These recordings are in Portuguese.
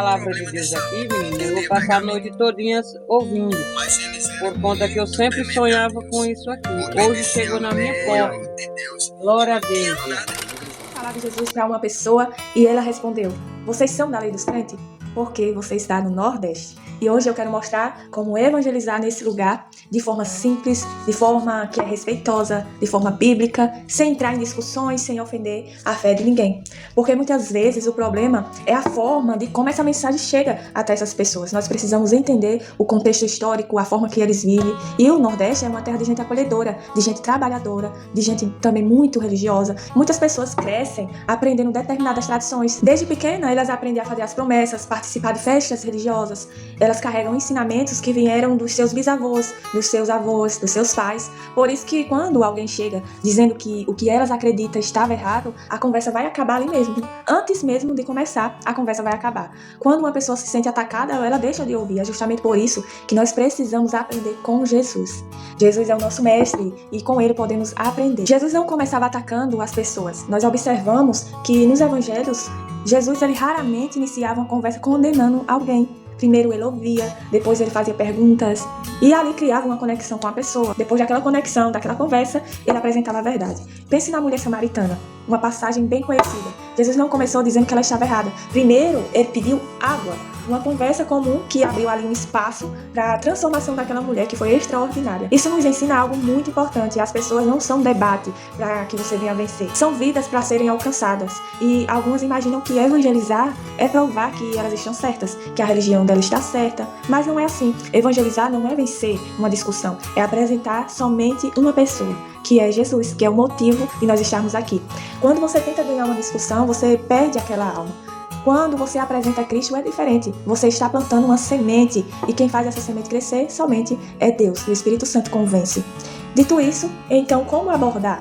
palavra de Deus aqui, menina, eu vou passar a noite todinha ouvindo, por conta que eu sempre sonhava com isso aqui. Hoje chegou na minha porta. Glória a Deus. Falar de Jesus para uma pessoa e ela respondeu: vocês são da lei dos crentes? Porque você está no Nordeste. E hoje eu quero mostrar como evangelizar nesse lugar de forma simples, de forma que é respeitosa, de forma bíblica, sem entrar em discussões, sem ofender a fé de ninguém. Porque muitas vezes o problema é a forma de como essa mensagem chega até essas pessoas. Nós precisamos entender o contexto histórico, a forma que eles vivem. E o Nordeste é uma terra de gente acolhedora, de gente trabalhadora, de gente também muito religiosa. Muitas pessoas crescem aprendendo determinadas tradições. Desde pequena, elas aprendem a fazer as promessas, participar de festas religiosas. Elas carregam ensinamentos que vieram dos seus bisavós, dos seus avós, dos seus pais. Por isso que quando alguém chega dizendo que o que elas acreditam estava errado, a conversa vai acabar ali mesmo. Antes mesmo de começar, a conversa vai acabar. Quando uma pessoa se sente atacada, ela deixa de ouvir. É justamente por isso que nós precisamos aprender com Jesus. Jesus é o nosso mestre e com ele podemos aprender. Jesus não começava atacando as pessoas. Nós observamos que nos evangelhos, Jesus ele raramente iniciava uma conversa condenando alguém. Primeiro ele ouvia, depois ele fazia perguntas e ali criava uma conexão com a pessoa. Depois daquela conexão, daquela conversa, ele apresentava a verdade. Pense na mulher samaritana, uma passagem bem conhecida. Jesus não começou dizendo que ela estava errada. Primeiro ele pediu água. Uma conversa comum que abriu ali um espaço para a transformação daquela mulher que foi extraordinária. Isso nos ensina algo muito importante. As pessoas não são debate para que você venha vencer. São vidas para serem alcançadas. E algumas imaginam que evangelizar é provar que elas estão certas, que a religião dela está certa. Mas não é assim. Evangelizar não é vencer uma discussão. É apresentar somente uma pessoa, que é Jesus, que é o motivo de nós estarmos aqui. Quando você tenta ganhar uma discussão, você perde aquela alma. Quando você apresenta Cristo é diferente. Você está plantando uma semente e quem faz essa semente crescer somente é Deus. O Espírito Santo convence. Dito isso, então como abordar?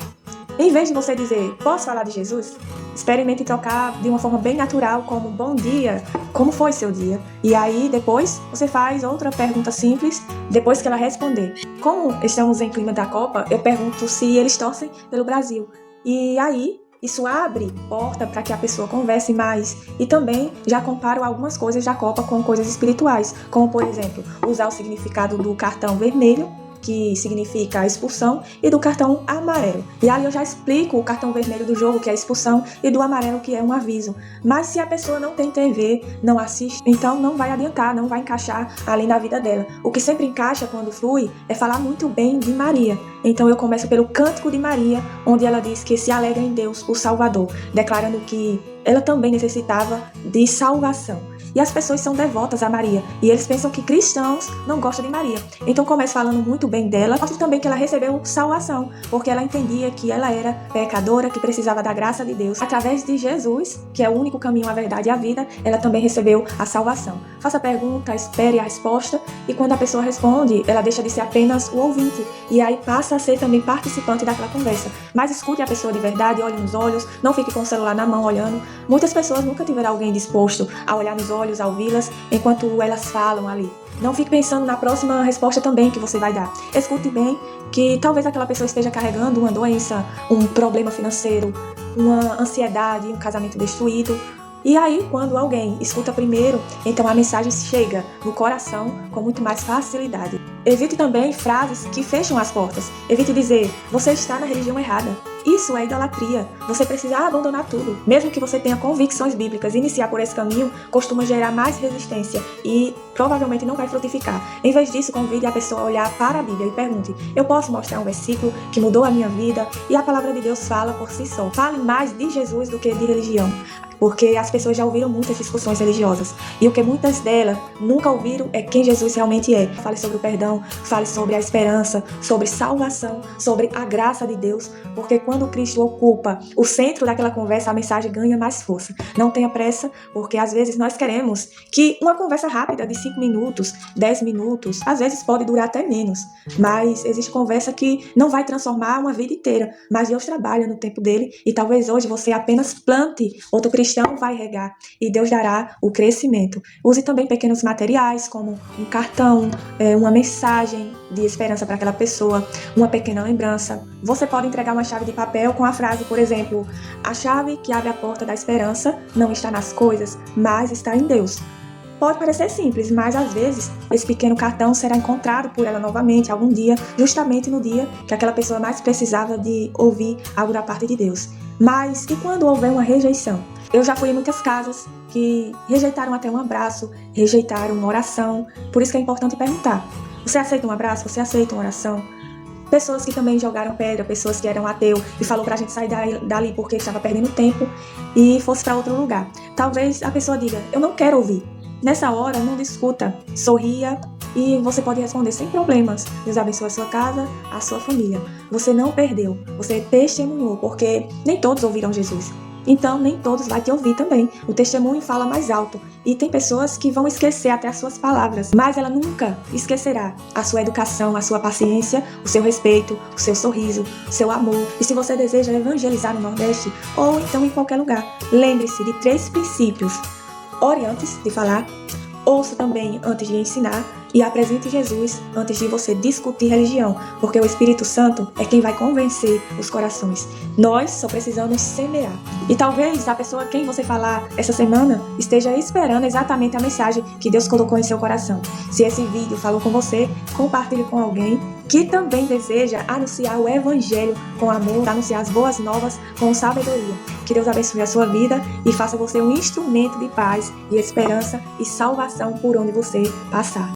Em vez de você dizer, posso falar de Jesus? Experimente trocar de uma forma bem natural, como bom dia, como foi seu dia? E aí depois você faz outra pergunta simples, depois que ela responder. Como estamos em clima da Copa, eu pergunto se eles torcem pelo Brasil. E aí isso abre porta para que a pessoa converse mais e também já comparo algumas coisas da Copa com coisas espirituais, como por exemplo, usar o significado do cartão vermelho, que significa a expulsão, e do cartão amarelo. E ali eu já explico o cartão vermelho do jogo, que é a expulsão, e do amarelo, que é um aviso. Mas se a pessoa não tem TV, não assiste, então não vai adiantar, não vai encaixar ali na vida dela. O que sempre encaixa quando flui é falar muito bem de Maria. Então eu começo pelo Cântico de Maria, onde ela diz que se alegra em Deus, o Salvador, declarando que ela também necessitava de salvação. E as pessoas são devotas a Maria. E eles pensam que cristãos não gostam de Maria. Então começo falando muito bem dela. Mostro também que ela recebeu salvação, porque ela entendia que ela era pecadora, que precisava da graça de Deus. Através de Jesus, que é o único caminho, a verdade e a vida, ela também recebeu a salvação. Faça a pergunta, espere a resposta. E quando a pessoa responde, ela deixa de ser apenas o ouvinte. E aí passa a ser também participante daquela conversa. Mas escute a pessoa de verdade, olhe nos olhos, não fique com o celular na mão olhando. Muitas pessoas nunca tiveram alguém disposto a olhar nos olhos, a ouvi-las, enquanto elas falam ali. Não fique pensando na próxima resposta também que você vai dar. Escute bem que talvez aquela pessoa esteja carregando uma doença, um problema financeiro, uma ansiedade, um casamento destruído. E aí, quando alguém escuta primeiro, então a mensagem chega no coração com muito mais facilidade. Evite também frases que fecham as portas. Evite dizer, você está na religião errada. Isso é idolatria. Você precisa abandonar tudo. Mesmo que você tenha convicções bíblicas, iniciar por esse caminho costuma gerar mais resistência e provavelmente não vai frutificar. Em vez disso, convide a pessoa a olhar para a Bíblia e pergunte, eu posso mostrar um versículo que mudou a minha vida? E a palavra de Deus fala por si só. Fale mais de Jesus do que de religião. Porque as pessoas já ouviram muitas discussões religiosas. E o que muitas delas nunca ouviram é quem Jesus realmente é. Fale sobre o perdão, fale sobre a esperança, sobre salvação, sobre a graça de Deus. Porque quando Cristo ocupa o centro daquela conversa, a mensagem ganha mais força. Não tenha pressa, porque às vezes nós queremos que uma conversa rápida de 5 minutos, 10 minutos, às vezes pode durar até menos. Mas existe conversa que não vai transformar uma vida inteira. Mas Deus trabalha no tempo dele e talvez hoje você apenas plante, outro cristão vai regar e Deus dará o crescimento. Use também pequenos materiais como um cartão, uma mensagem de esperança para aquela pessoa, uma pequena lembrança. Você pode entregar uma chave de papel com a frase, por exemplo, a chave que abre a porta da esperança não está nas coisas, mas está em Deus. Pode parecer simples, mas às vezes esse pequeno cartão será encontrado por ela novamente algum dia, justamente no dia que aquela pessoa mais precisava de ouvir algo da parte de Deus. Mas e quando houver uma rejeição? Eu já fui em muitas casas que rejeitaram até um abraço, rejeitaram uma oração. Por isso que é importante perguntar: você aceita um abraço? Você aceita uma oração? Pessoas que também jogaram pedra, pessoas que eram ateu e falou pra gente sair dali porque estava perdendo tempo e fosse para outro lugar. Talvez a pessoa diga: eu não quero ouvir. Nessa hora, não discuta, sorria e você pode responder sem problemas. Deus abençoe a sua casa, a sua família. Você não perdeu, você testemunhou, porque nem todos ouviram Jesus. Então, nem todos vão te ouvir também. O testemunho fala mais alto. E tem pessoas que vão esquecer até as suas palavras. Mas ela nunca esquecerá a sua educação, a sua paciência, o seu respeito, o seu sorriso, o seu amor. E se você deseja evangelizar no Nordeste, ou então em qualquer lugar, lembre-se de 3 princípios. Ore antes de falar, ouça também antes de ensinar e apresente Jesus antes de você discutir religião, porque o Espírito Santo é quem vai convencer os corações. Nós só precisamos semear. E talvez a pessoa a quem você falar essa semana esteja esperando exatamente a mensagem que Deus colocou em seu coração. Se esse vídeo falou com você, compartilhe com alguém que também deseja anunciar o Evangelho com amor, anunciar as boas novas com sabedoria. Que Deus abençoe a sua vida e faça você um instrumento de paz e esperança e salvação por onde você passar.